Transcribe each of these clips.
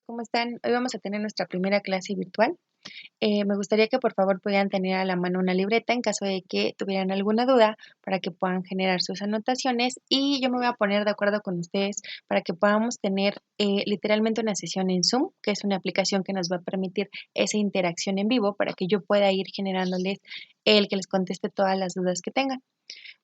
¿cómo están? Hoy vamos a tener nuestra primera clase virtual. Me gustaría que por favor pudieran tener a la mano una libreta en caso de que tuvieran alguna duda para que puedan generar sus anotaciones y yo me voy a poner de acuerdo con ustedes para que podamos tener literalmente una sesión en Zoom, que es una aplicación que nos va a permitir esa interacción en vivo para que yo pueda ir generándoles el que les conteste todas las dudas que tengan.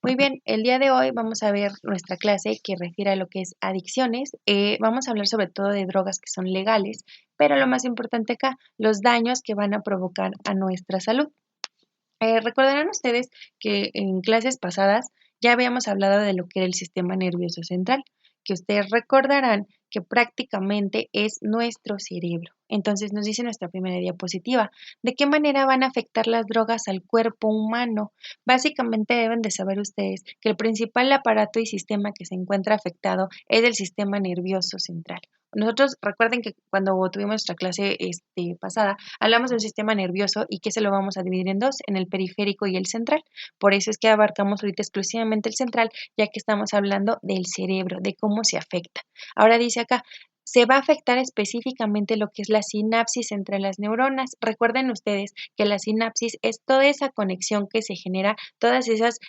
Muy bien, el día de hoy vamos a ver nuestra clase que refiere a lo que es adicciones. Vamos a hablar sobre todo de drogas que son legales, pero lo más importante acá, los daños que van a provocar a nuestra salud. Recordarán ustedes que en clases pasadas ya habíamos hablado de lo que era el sistema nervioso central, que ustedes recordarán que prácticamente es nuestro cerebro. Entonces nos dice nuestra primera diapositiva, ¿de qué manera van a afectar las drogas al cuerpo humano? Básicamente deben de saber ustedes que el principal aparato y sistema que se encuentra afectado es el sistema nervioso central. Nosotros recuerden que cuando tuvimos nuestra clase pasada, hablamos del sistema nervioso y que se lo vamos a dividir en dos, en el periférico y el central. Por eso es que abarcamos ahorita exclusivamente el central, ya que estamos hablando del cerebro, de cómo se afecta. Ahora dice acá, se va a afectar específicamente lo que es la sinapsis entre las neuronas. Recuerden ustedes que la sinapsis es toda esa conexión que se genera, todas esas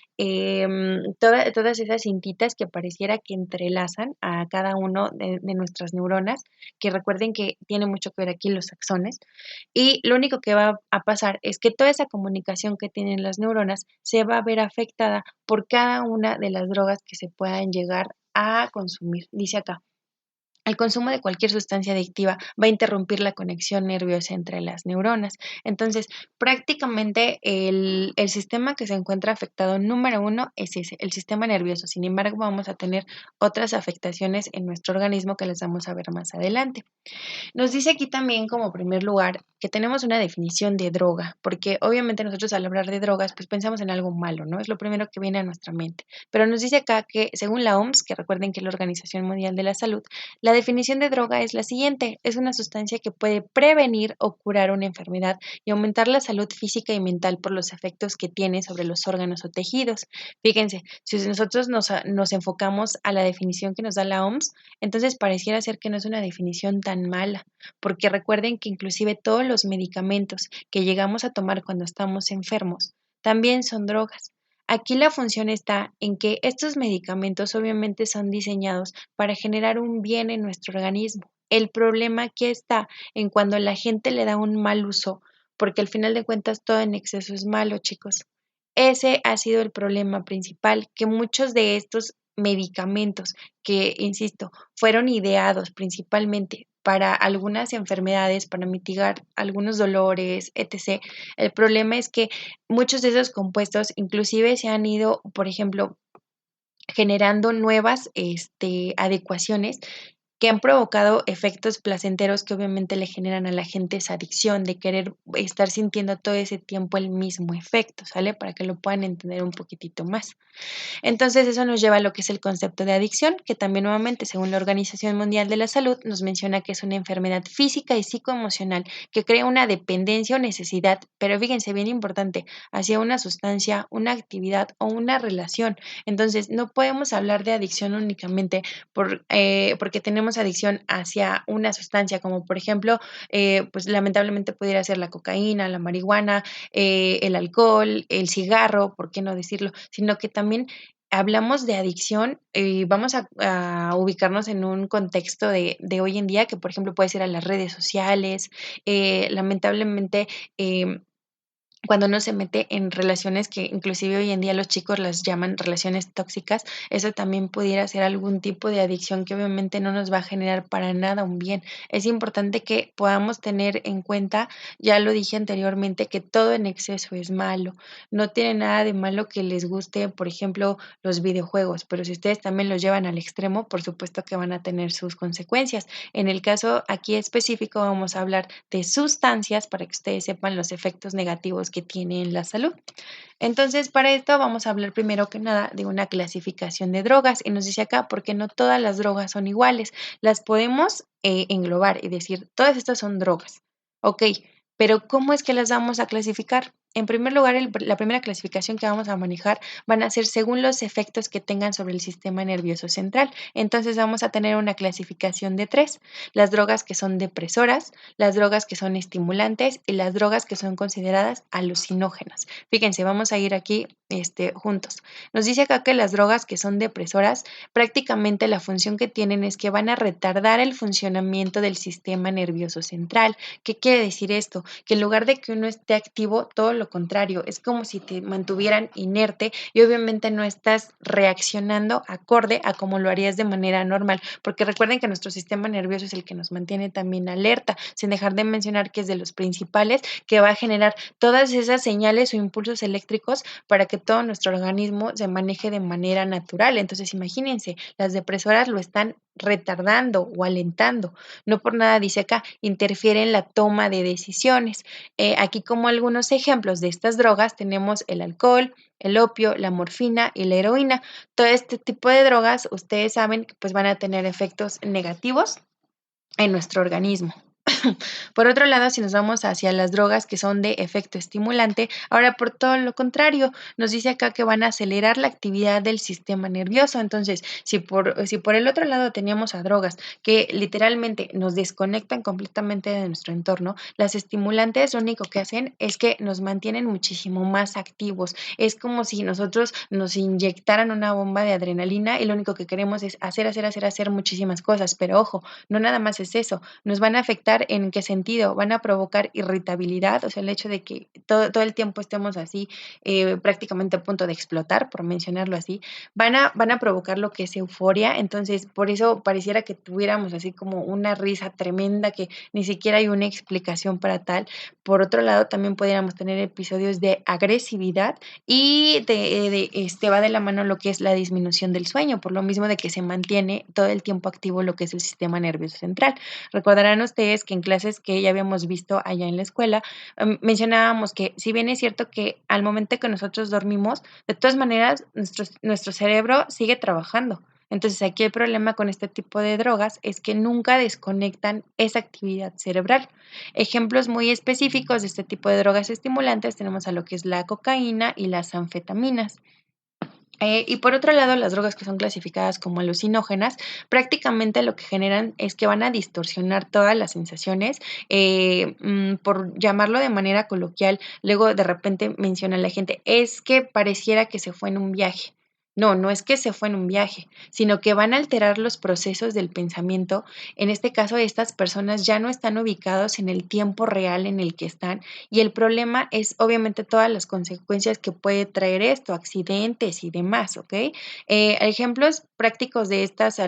cintitas que pareciera que entrelazan a cada uno de nuestras neuronas, que recuerden que tiene mucho que ver aquí los axones, y lo único que va a pasar es que toda esa comunicación que tienen las neuronas se va a ver afectada por cada una de las drogas que se puedan llegar a consumir. Dice acá. El consumo de cualquier sustancia adictiva va a interrumpir la conexión nerviosa entre las neuronas. Entonces, prácticamente el sistema que se encuentra afectado número uno es ese, el sistema nervioso. Sin embargo, vamos a tener otras afectaciones en nuestro organismo que las vamos a ver más adelante. Nos dice aquí también como primer lugar que tenemos una definición de droga, porque obviamente nosotros al hablar de drogas pues pensamos en algo malo, ¿no? Es lo primero que viene a nuestra mente. Pero nos dice acá que según la OMS, que recuerden que es la Organización Mundial de la Salud, la definición de droga es la siguiente, es una sustancia que puede prevenir o curar una enfermedad y aumentar la salud física y mental por los efectos que tiene sobre los órganos o tejidos. Fíjense, si nosotros nos enfocamos a la definición que nos da la OMS, entonces pareciera ser que no es una definición tan mala, porque recuerden que inclusive todos los medicamentos que llegamos a tomar cuando estamos enfermos también son drogas. Aquí la función está en que estos medicamentos obviamente son diseñados para generar un bien en nuestro organismo. El problema aquí está en cuando la gente le da un mal uso, porque al final de cuentas todo en exceso es malo, chicos. Ese ha sido el problema principal, que muchos de estos medicamentos que, insisto, fueron ideados principalmente para algunas enfermedades, para mitigar algunos dolores, etc. El problema es que muchos de esos compuestos inclusive se han ido, por ejemplo, generando nuevas adecuaciones que han provocado efectos placenteros que obviamente le generan a la gente esa adicción de querer estar sintiendo todo ese tiempo el mismo efecto, ¿sale? Para que lo puedan entender un poquitito más. Entonces, eso nos lleva a lo que es el concepto de adicción, que también nuevamente, según la Organización Mundial de la Salud, nos menciona que es una enfermedad física y psicoemocional que crea una dependencia o necesidad, pero fíjense, bien importante, hacia una sustancia, una actividad o una relación. Entonces, no podemos hablar de adicción únicamente porque tenemos adicción hacia una sustancia, como por ejemplo, pues lamentablemente pudiera ser la cocaína, la marihuana, el alcohol, el cigarro, ¿por qué no decirlo? Sino que también hablamos de adicción y vamos a ubicarnos en un contexto de hoy en día que, por ejemplo, puede ser a las redes sociales, lamentablemente, cuando uno se mete en relaciones que inclusive hoy en día los chicos las llaman relaciones tóxicas, eso también pudiera ser algún tipo de adicción que obviamente no nos va a generar para nada un bien. Es importante que podamos tener en cuenta, ya lo dije anteriormente, que todo en exceso es malo. No tiene nada de malo que les guste, por ejemplo, los videojuegos, pero si ustedes también los llevan al extremo, por supuesto que van a tener sus consecuencias. En el caso aquí específico vamos a hablar de sustancias para que ustedes sepan los efectos negativos que tiene en la salud. Entonces, para esto vamos a hablar primero que nada de una clasificación de drogas y nos dice acá porque no todas las drogas son iguales, las podemos englobar y decir, todas estas son drogas, ok, pero ¿cómo es que las vamos a clasificar? En primer lugar, la primera clasificación que vamos a manejar van a ser según los efectos que tengan sobre el sistema nervioso central. Entonces vamos a tener una clasificación de tres: las drogas que son depresoras, las drogas que son estimulantes y las drogas que son consideradas alucinógenas. Fíjense, vamos a ir aquí juntos. Nos dice acá que las drogas que son depresoras, prácticamente la función que tienen es que van a retardar el funcionamiento del sistema nervioso central. ¿Qué quiere decir esto? Que en lugar de que uno esté activo, todo lo contrario, es como si te mantuvieran inerte y obviamente no estás reaccionando acorde a como lo harías de manera normal, porque recuerden que nuestro sistema nervioso es el que nos mantiene también alerta, sin dejar de mencionar que es de los principales que va a generar todas esas señales o impulsos eléctricos para que todo nuestro organismo se maneje de manera natural. Entonces, imagínense, las depresoras lo están retardando o alentando. No por nada dice acá, interfiere en la toma de decisiones. Aquí como algunos ejemplos de estas drogas tenemos el alcohol, el opio, la morfina y la heroína. Todo este tipo de drogas, ustedes saben que pues van a tener efectos negativos en nuestro organismo. Por otro lado, si nos vamos hacia las drogas que son de efecto estimulante, ahora por todo lo contrario, nos dice acá que van a acelerar la actividad del sistema nervioso. Entonces, si por el otro lado teníamos a drogas que literalmente nos desconectan completamente de nuestro entorno, las estimulantes lo único que hacen es que nos mantienen muchísimo más activos. Es como si nosotros nos inyectaran una bomba de adrenalina y lo único que queremos es hacer muchísimas cosas. Pero ojo, no nada más es eso, nos van a afectar. ¿En qué sentido? Van a provocar irritabilidad, o sea, el hecho de que todo el tiempo estemos así, prácticamente a punto de explotar, por mencionarlo así, van a provocar lo que es euforia. Entonces por eso pareciera que tuviéramos así como una risa tremenda que ni siquiera hay una explicación para tal. Por otro lado, también pudiéramos tener episodios de agresividad y va de la mano lo que es la disminución del sueño, por lo mismo de que se mantiene todo el tiempo activo lo que es el sistema nervioso central. Recordarán ustedes que en clases que ya habíamos visto allá en la escuela, mencionábamos que si bien es cierto que al momento que nosotros dormimos, de todas maneras nuestro cerebro sigue trabajando. Entonces aquí el problema con este tipo de drogas es que nunca desconectan esa actividad cerebral. Ejemplos muy específicos de este tipo de drogas estimulantes tenemos a lo que es la cocaína y las anfetaminas. Y por otro lado, las drogas que son clasificadas como alucinógenas, prácticamente lo que generan es que van a distorsionar todas las sensaciones, por llamarlo de manera coloquial. Luego de repente menciona la gente, es que pareciera que se fue en un viaje. No, no es que se fue en un viaje, sino que van a alterar los procesos del pensamiento. En este caso, estas personas ya no están ubicados en el tiempo real en el que están, y el problema es obviamente todas las consecuencias que puede traer esto, accidentes y demás, ¿ok? Ejemplos prácticos de estas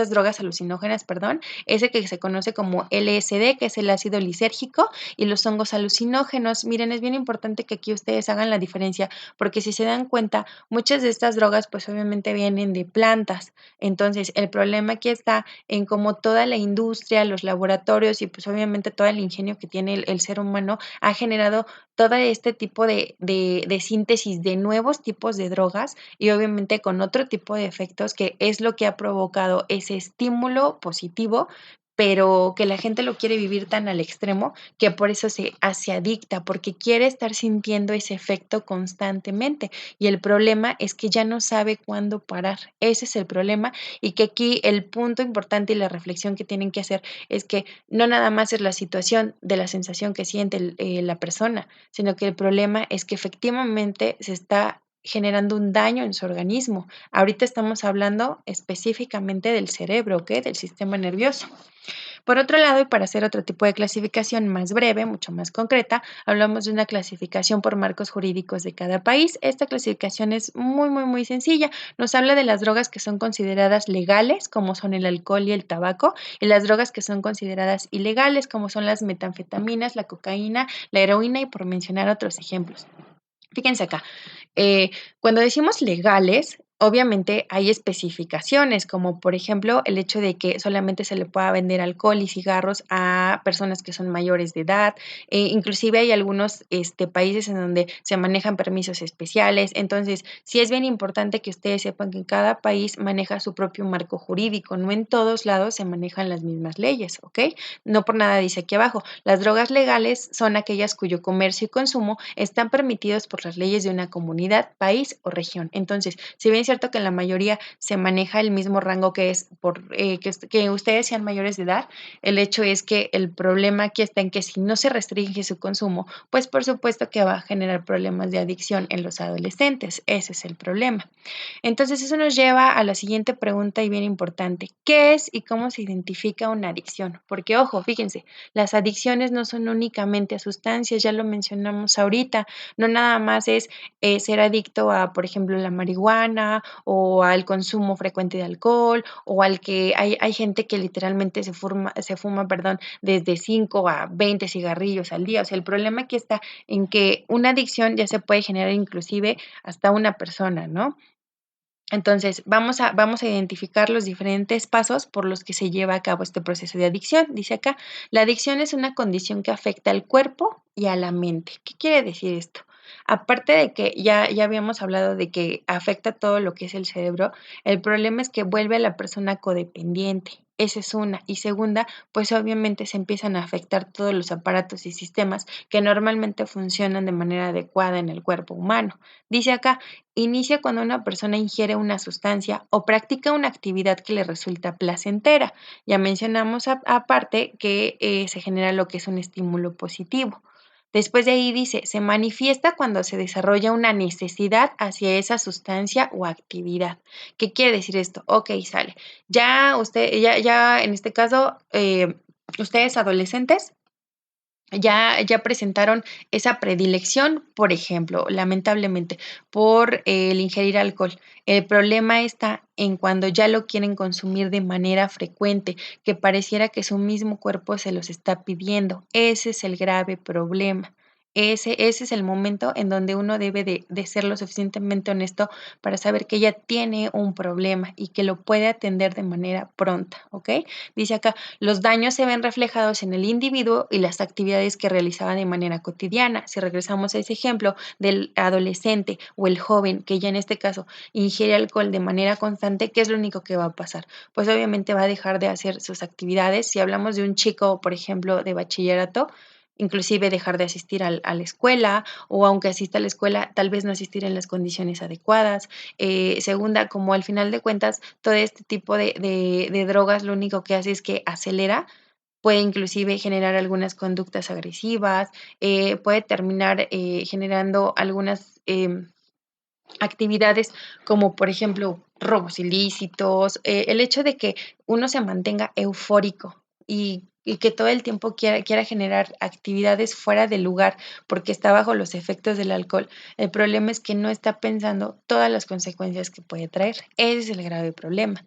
drogas alucinógenas, perdón, es el que se conoce como LSD, que es el ácido lisérgico, y los hongos alucinógenos. Miren, es bien importante que aquí ustedes hagan la diferencia, porque si se dan cuenta, muchas de estas drogas pues obviamente vienen de plantas. Entonces, el problema aquí está en cómo toda la industria, los laboratorios y pues obviamente todo el ingenio que tiene el ser humano ha generado todo este tipo de síntesis de nuevos tipos de drogas y obviamente con otro tipo de efectos que es lo que ha provocado ese estímulo positivo, pero que la gente lo quiere vivir tan al extremo que por eso se hace adicta, porque quiere estar sintiendo ese efecto constantemente. Y el problema es que ya no sabe cuándo parar. Ese es el problema, y que aquí el punto importante y la reflexión que tienen que hacer es que no nada más es la situación de la sensación que siente la persona, sino que el problema es que efectivamente se está generando un daño en su organismo. Ahorita estamos hablando específicamente del cerebro, ¿ok? Del sistema nervioso. Por otro lado, y para hacer otro tipo de clasificación más breve, mucho más concreta, hablamos de una clasificación por marcos jurídicos de cada país. Esta clasificación es muy sencilla. Nos habla de las drogas que son consideradas legales, como son el alcohol y el tabaco, y las drogas que son consideradas ilegales, como son las metanfetaminas, la cocaína, la heroína y por mencionar otros ejemplos. Fíjense acá, cuando decimos legales, Obviamente hay especificaciones, como por ejemplo el hecho de que solamente se le pueda vender alcohol y cigarros a personas que son mayores de edad. Inclusive hay algunos países en donde se manejan permisos especiales. Entonces, sí es bien importante que ustedes sepan que cada país maneja su propio marco jurídico. No en todos lados se manejan las mismas leyes, ¿ok? No por nada dice aquí abajo. Las drogas legales son aquellas cuyo comercio y consumo están permitidos por las leyes de una comunidad, país o región. Entonces, si bien es cierto que en la mayoría se maneja el mismo rango que es por que ustedes sean mayores de edad, el hecho es que el problema aquí está en que si no se restringe su consumo, pues por supuesto que va a generar problemas de adicción en los adolescentes. Ese es el problema. Entonces, eso nos lleva a la siguiente pregunta y bien importante. ¿Qué es y cómo se identifica una adicción? Porque, ojo, fíjense, las adicciones no son únicamente a sustancias, ya lo mencionamos ahorita, no nada más es ser adicto a, por ejemplo, la marihuana o al consumo frecuente de alcohol o al que hay gente que literalmente se fuma, perdón, desde 5 a 20 cigarrillos al día. O sea, el problema aquí está en que una adicción ya se puede generar inclusive hasta una persona, ¿no? Entonces, vamos a identificar los diferentes pasos por los que se lleva a cabo este proceso de adicción. Dice acá, la adicción es una condición que afecta al cuerpo y a la mente. ¿Qué quiere decir esto? Aparte de que ya habíamos hablado de que afecta todo lo que es el cerebro, el problema es que vuelve a la persona codependiente. Esa es una. Y segunda, pues obviamente se empiezan a afectar todos los aparatos y sistemas que normalmente funcionan de manera adecuada en el cuerpo humano. Dice acá, inicia cuando una persona ingiere una sustancia o practica una actividad que le resulta placentera. Ya mencionamos aparte que se genera lo que es un estímulo positivo. Después de ahí dice, se manifiesta cuando se desarrolla una necesidad hacia esa sustancia o actividad. ¿Qué quiere decir esto? Ok, sale. Ya en este caso, ustedes adolescentes ya presentaron esa predilección, por ejemplo, lamentablemente, por el ingerir alcohol. El problema está en cuando ya lo quieren consumir de manera frecuente, que pareciera que su mismo cuerpo se los está pidiendo. Ese es el grave problema. Ese es el momento en donde uno debe de ser lo suficientemente honesto para saber que ella tiene un problema y que lo puede atender de manera pronta, ¿ok? Dice acá, los daños se ven reflejados en el individuo y las actividades que realizaba de manera cotidiana. Si regresamos a ese ejemplo del adolescente o el joven que ya en este caso ingiere alcohol de manera constante, ¿qué es lo único que va a pasar? Pues obviamente va a dejar de hacer sus actividades. Si hablamos de un chico, por ejemplo, de bachillerato, inclusive dejar de asistir a la escuela o aunque asista a la escuela, tal vez no asistir en las condiciones adecuadas. Segunda, como al final de cuentas, todo este tipo de drogas lo único que hace es que acelera, puede inclusive generar algunas conductas agresivas, puede terminar generando algunas actividades como por ejemplo robos ilícitos, el hecho de que uno se mantenga eufórico y que todo el tiempo quiera generar actividades fuera del lugar porque está bajo los efectos del alcohol. El problema es que no está pensando todas las consecuencias que puede traer. Ese es el grave problema.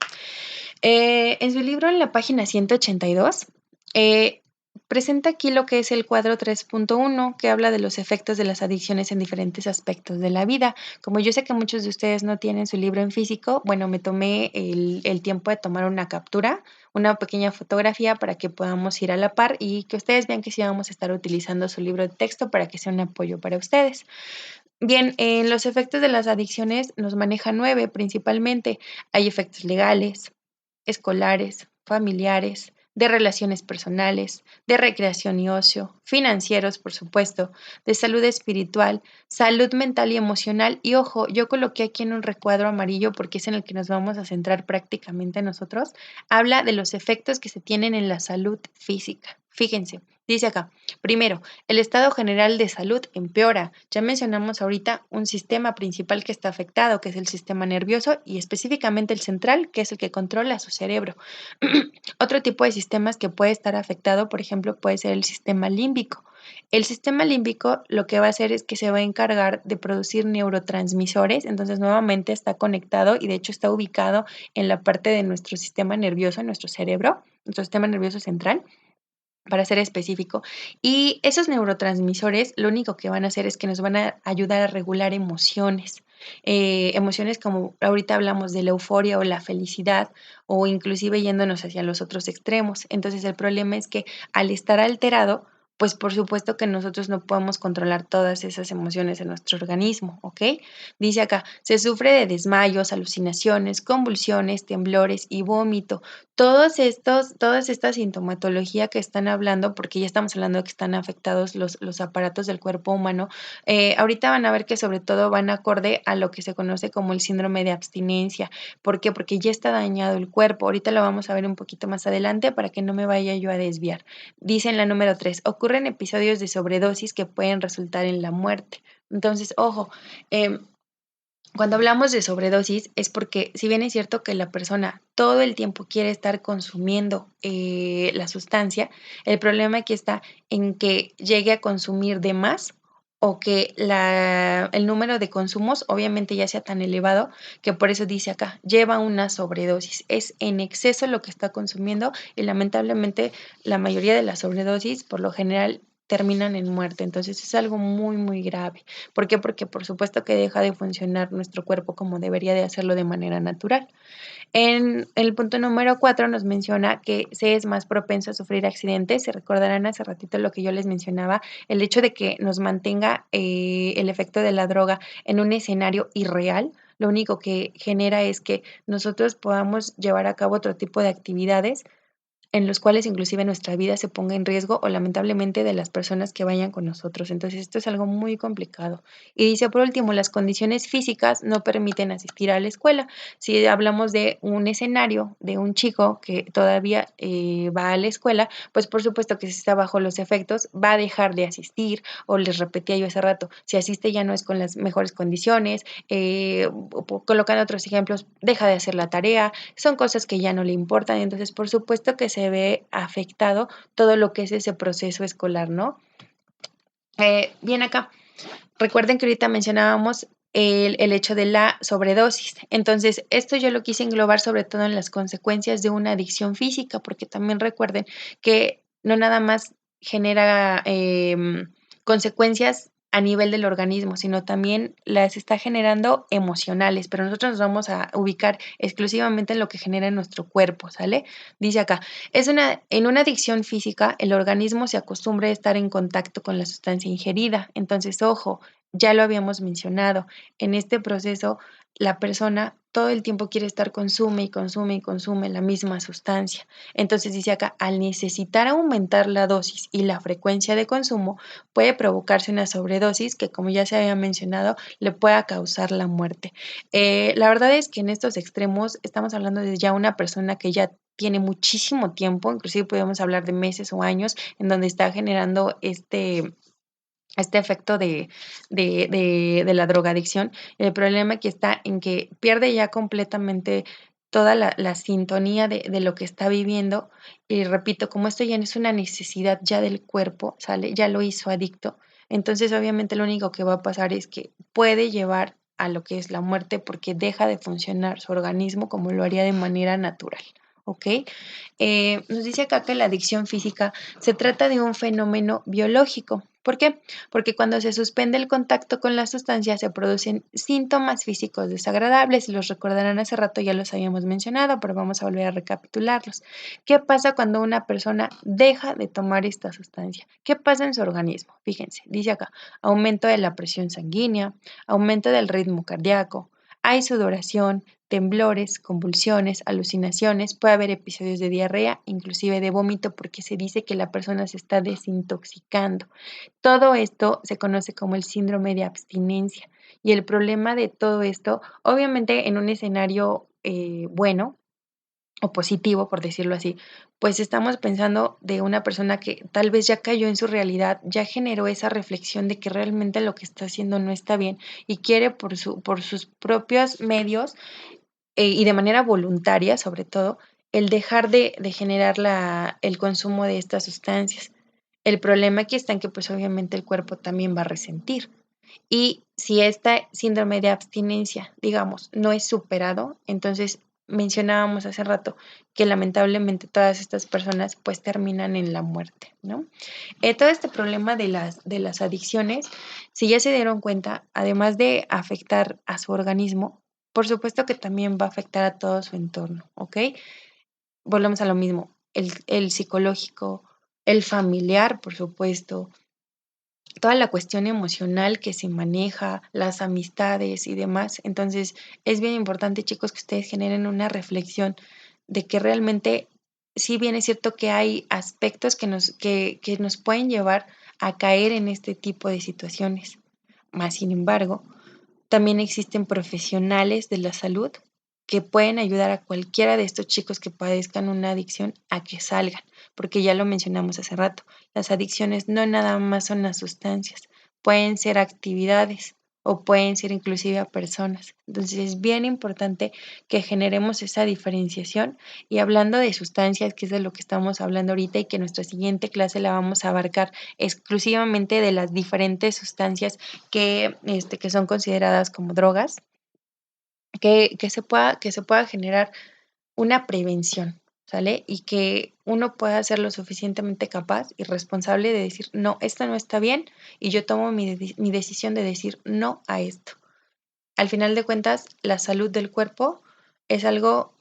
En su libro, en la página 182, eh, presenta aquí lo que es el cuadro 3.1, que habla de los efectos de las adicciones en diferentes aspectos de la vida. Como yo sé que muchos de ustedes no tienen su libro en físico, bueno, me tomé el tiempo de tomar una captura, una pequeña fotografía para que podamos ir a la par y que ustedes vean que sí vamos a estar utilizando su libro de texto para que sea un apoyo para ustedes. Bien, en los efectos de las adicciones nos maneja 9 principalmente. Hay efectos legales, escolares, familiares, de relaciones personales, de recreación y ocio, financieros, por supuesto, de salud espiritual, salud mental y emocional. Y ojo, yo coloqué aquí en un recuadro amarillo porque es en el que nos vamos a centrar prácticamente nosotros. Habla de los efectos que se tienen en la salud física. Fíjense, dice acá, primero, el estado general de salud empeora. Ya mencionamos ahorita un sistema principal que está afectado, que es el sistema nervioso y específicamente el central, que es el que controla su cerebro. Otro tipo de sistemas que puede estar afectado, por ejemplo, puede ser el sistema límbico. El sistema límbico lo que va a hacer es que se va a encargar de producir neurotransmisores, entonces nuevamente está conectado y de hecho está ubicado en la parte de nuestro sistema nervioso, en nuestro cerebro, nuestro sistema nervioso central para ser específico. Y esos neurotransmisores lo único que van a hacer es que nos van a ayudar a regular emociones. emociones como ahorita hablamos de la euforia o la felicidad o inclusive yéndonos hacia los otros extremos. Entonces el problema es que al estar alterado, pues por supuesto que nosotros no podemos controlar todas esas emociones en nuestro organismo, ¿ok? Dice acá, se sufre de desmayos, alucinaciones, convulsiones, temblores y vómito. Todas esta sintomatología que están hablando, porque ya estamos hablando de que están afectados los aparatos del cuerpo humano, ahorita van a ver que sobre todo van acorde a lo que se conoce como el síndrome de abstinencia. ¿Por qué? Porque ya está dañado el cuerpo. Ahorita lo vamos a ver un poquito más adelante para que no me vaya yo a desviar. Dice en la número 3, ocurren episodios de sobredosis que pueden resultar en la muerte. Entonces, ojo, cuando hablamos de sobredosis es porque si bien es cierto que la persona todo el tiempo quiere estar consumiendo la sustancia, el problema aquí está en que llegue a consumir de más o que el número de consumos obviamente ya sea tan elevado que por eso dice acá, lleva una sobredosis. Es en exceso lo que está consumiendo y lamentablemente la mayoría de las sobredosis por lo general terminan en muerte. Entonces es algo muy, muy grave. ¿Por qué? Porque por supuesto que deja de funcionar nuestro cuerpo como debería de hacerlo de manera natural. En el punto número 4 nos menciona que se es más propenso a sufrir accidentes. Se recordarán hace ratito lo que yo les mencionaba, el hecho de que nos mantenga el efecto de la droga en un escenario irreal. Lo único que genera es que nosotros podamos llevar a cabo otro tipo de actividades en los cuales inclusive nuestra vida se ponga en riesgo o lamentablemente de las personas que vayan con nosotros. Entonces esto es algo muy complicado. Y dice por último, las condiciones físicas no permiten asistir a la escuela. Si hablamos de un escenario de un chico que todavía va a la escuela, pues por supuesto que si está bajo los efectos va a dejar de asistir o les repetía yo hace rato, si asiste ya no es con las mejores condiciones, colocando otros ejemplos, deja de hacer la tarea, son cosas que ya no le importan, entonces por supuesto que se ve afectado todo lo que es ese proceso escolar, ¿no? Bien acá, recuerden que ahorita mencionábamos el hecho de la sobredosis. Entonces, esto yo lo quise englobar sobre todo en las consecuencias de una adicción física, porque también recuerden que no nada más genera consecuencias a nivel del organismo, sino también las está generando emocionales, pero nosotros nos vamos a ubicar exclusivamente en lo que genera en nuestro cuerpo, ¿sale? Dice acá, en una adicción física, el organismo se acostumbra a estar en contacto con la sustancia ingerida. Entonces, ojo, ya lo habíamos mencionado, en este proceso la persona todo el tiempo quiere estar consume y consume y consume la misma sustancia. Entonces dice acá, al necesitar aumentar la dosis y la frecuencia de consumo, puede provocarse una sobredosis que, como ya se había mencionado, le pueda causar la muerte. La verdad es que en estos extremos estamos hablando de ya una persona que ya tiene muchísimo tiempo, inclusive podemos hablar de meses o años, en donde está generando este efecto de la drogadicción. El problema aquí está en que pierde ya completamente toda la sintonía de lo que está viviendo. Y repito, como esto ya no es una necesidad ya del cuerpo, ¿sale? Ya lo hizo adicto. Entonces, obviamente, lo único que va a pasar es que puede llevar a lo que es la muerte porque deja de funcionar su organismo como lo haría de manera natural. ¿Ok? Nos dice acá que la adicción física se trata de un fenómeno biológico. ¿Por qué? Porque cuando se suspende el contacto con la sustancia se producen síntomas físicos desagradables. Los recordarán hace rato, ya los habíamos mencionado, pero vamos a volver a recapitularlos. ¿Qué pasa cuando una persona deja de tomar esta sustancia? ¿Qué pasa en su organismo? Fíjense, dice acá, aumento de la presión sanguínea, aumento del ritmo cardíaco, hay sudoración, temblores, convulsiones, alucinaciones, puede haber episodios de diarrea, inclusive de vómito, porque se dice que la persona se está desintoxicando. Todo esto se conoce como el síndrome de abstinencia. Y el problema de todo esto, obviamente en un escenario bueno, o positivo, por decirlo así, pues estamos pensando de una persona que tal vez ya cayó en su realidad, ya generó esa reflexión de que realmente lo que está haciendo no está bien y quiere por sus propios medios y de manera voluntaria, sobre todo, el dejar de generar el consumo de estas sustancias. El problema aquí está en que pues obviamente el cuerpo también va a resentir. Y si este síndrome de abstinencia, digamos, no es superado, entonces mencionábamos hace rato, que lamentablemente todas estas personas pues terminan en la muerte, ¿no? Todo este problema de las adicciones, si ya se dieron cuenta, además de afectar a su organismo, por supuesto que también va a afectar a todo su entorno, ¿ok? Volvemos a lo mismo, el psicológico, el familiar, por supuesto, toda la cuestión emocional que se maneja, las amistades y demás. Entonces, es bien importante, chicos, que ustedes generen una reflexión de que realmente, si bien es cierto que hay aspectos que nos pueden llevar a caer en este tipo de situaciones. Más sin embargo, también existen profesionales de la salud que pueden ayudar a cualquiera de estos chicos que padezcan una adicción a que salgan, porque ya lo mencionamos hace rato, las adicciones no nada más son las sustancias, pueden ser actividades o pueden ser inclusive a personas. Entonces es bien importante que generemos esa diferenciación y hablando de sustancias, que es de lo que estamos hablando ahorita y que nuestra siguiente clase la vamos a abarcar exclusivamente de las diferentes sustancias que son consideradas como drogas, que se pueda generar una prevención, ¿sale? Y que uno pueda ser lo suficientemente capaz y responsable de decir, no, esto no está bien y yo tomo mi decisión de decir no a esto. Al final de cuentas, la salud del cuerpo es algo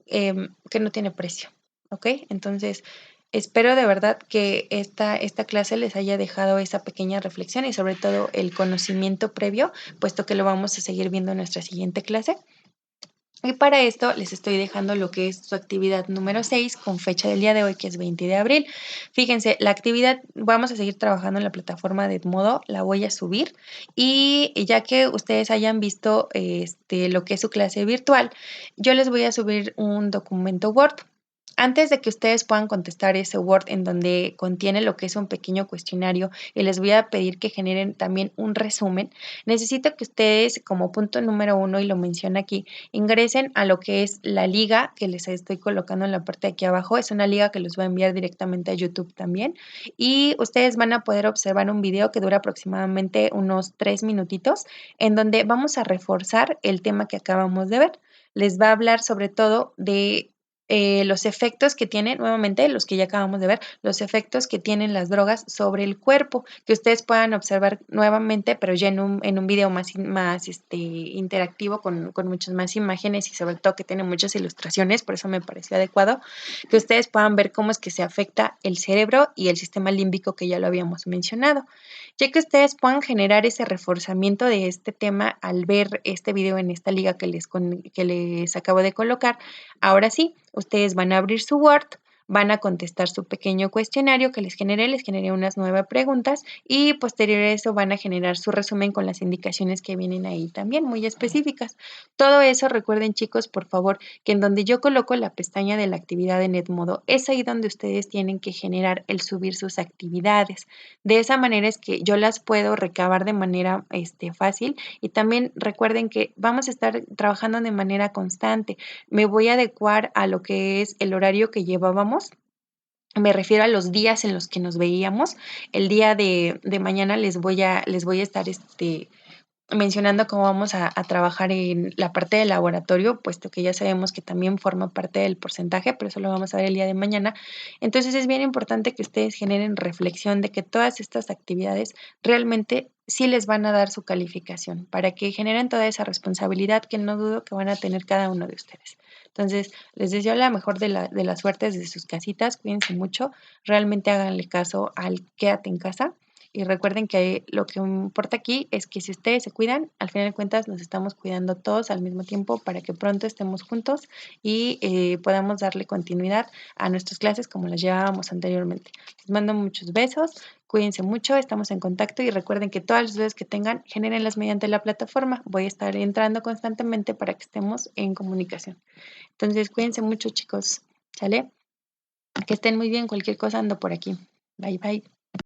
que no tiene precio, ¿ok? Entonces, espero de verdad que esta clase les haya dejado esa pequeña reflexión y sobre todo el conocimiento previo, puesto que lo vamos a seguir viendo en nuestra siguiente clase. Y para esto les estoy dejando lo que es su actividad número 6 con fecha del día de hoy, que es 20 de abril. Fíjense, la actividad, vamos a seguir trabajando en la plataforma de Edmodo, la voy a subir y ya que ustedes hayan visto lo que es su clase virtual, yo les voy a subir un documento Word. Antes de que ustedes puedan contestar ese Word en donde contiene lo que es un pequeño cuestionario y les voy a pedir que generen también un resumen, necesito que ustedes como punto número 1, y lo menciono aquí, ingresen a lo que es la liga que les estoy colocando en la parte de aquí abajo. Es una liga que los va a enviar directamente a YouTube también. Y ustedes van a poder observar un video que dura aproximadamente unos 3 minutitos, en donde vamos a reforzar el tema que acabamos de ver. Les va a hablar sobre todo de los efectos que tienen, nuevamente, los que ya acabamos de ver, los efectos que tienen las drogas sobre el cuerpo, que ustedes puedan observar nuevamente, pero ya en un video más interactivo, con muchas más imágenes y sobre todo que tiene muchas ilustraciones, por eso me pareció adecuado, que ustedes puedan ver cómo es que se afecta el cerebro y el sistema límbico que ya lo habíamos mencionado. Ya que ustedes puedan generar ese reforzamiento de este tema al ver este video en esta liga que les acabo de colocar, ahora sí, ustedes van a abrir su Word, van a contestar su pequeño cuestionario que les generé unas 9 preguntas y posterior a eso van a generar su resumen con las indicaciones que vienen ahí también muy específicas. Todo eso recuerden chicos, por favor, que en donde yo coloco la pestaña de la actividad en Edmodo, es ahí donde ustedes tienen que generar el subir sus actividades. De esa manera es que yo las puedo recabar de manera fácil y también recuerden que vamos a estar trabajando de manera constante. Me voy a adecuar a lo que es el horario que llevábamos. Me refiero a los días en los que nos veíamos. El día de mañana les voy a estar mencionando cómo vamos a trabajar en la parte del laboratorio, puesto que ya sabemos que también forma parte del porcentaje, pero eso lo vamos a ver el día de mañana. Entonces es bien importante que ustedes generen reflexión de que todas estas actividades realmente sí les van a dar su calificación, para que generen toda esa responsabilidad que no dudo que van a tener cada uno de ustedes. Entonces, les deseo la mejor de las suertes desde sus casitas, cuídense mucho, realmente háganle caso al quédate en casa. Y recuerden que lo que importa aquí es que si ustedes se cuidan, al final de cuentas nos estamos cuidando todos al mismo tiempo para que pronto estemos juntos y podamos darle continuidad a nuestras clases como las llevábamos anteriormente. Les mando muchos besos, cuídense mucho, estamos en contacto y recuerden que todas las dudas que tengan, genérenlas mediante la plataforma. Voy a estar entrando constantemente para que estemos en comunicación. Entonces, cuídense mucho chicos, ¿sale? Que estén muy bien, cualquier cosa ando por aquí. Bye bye.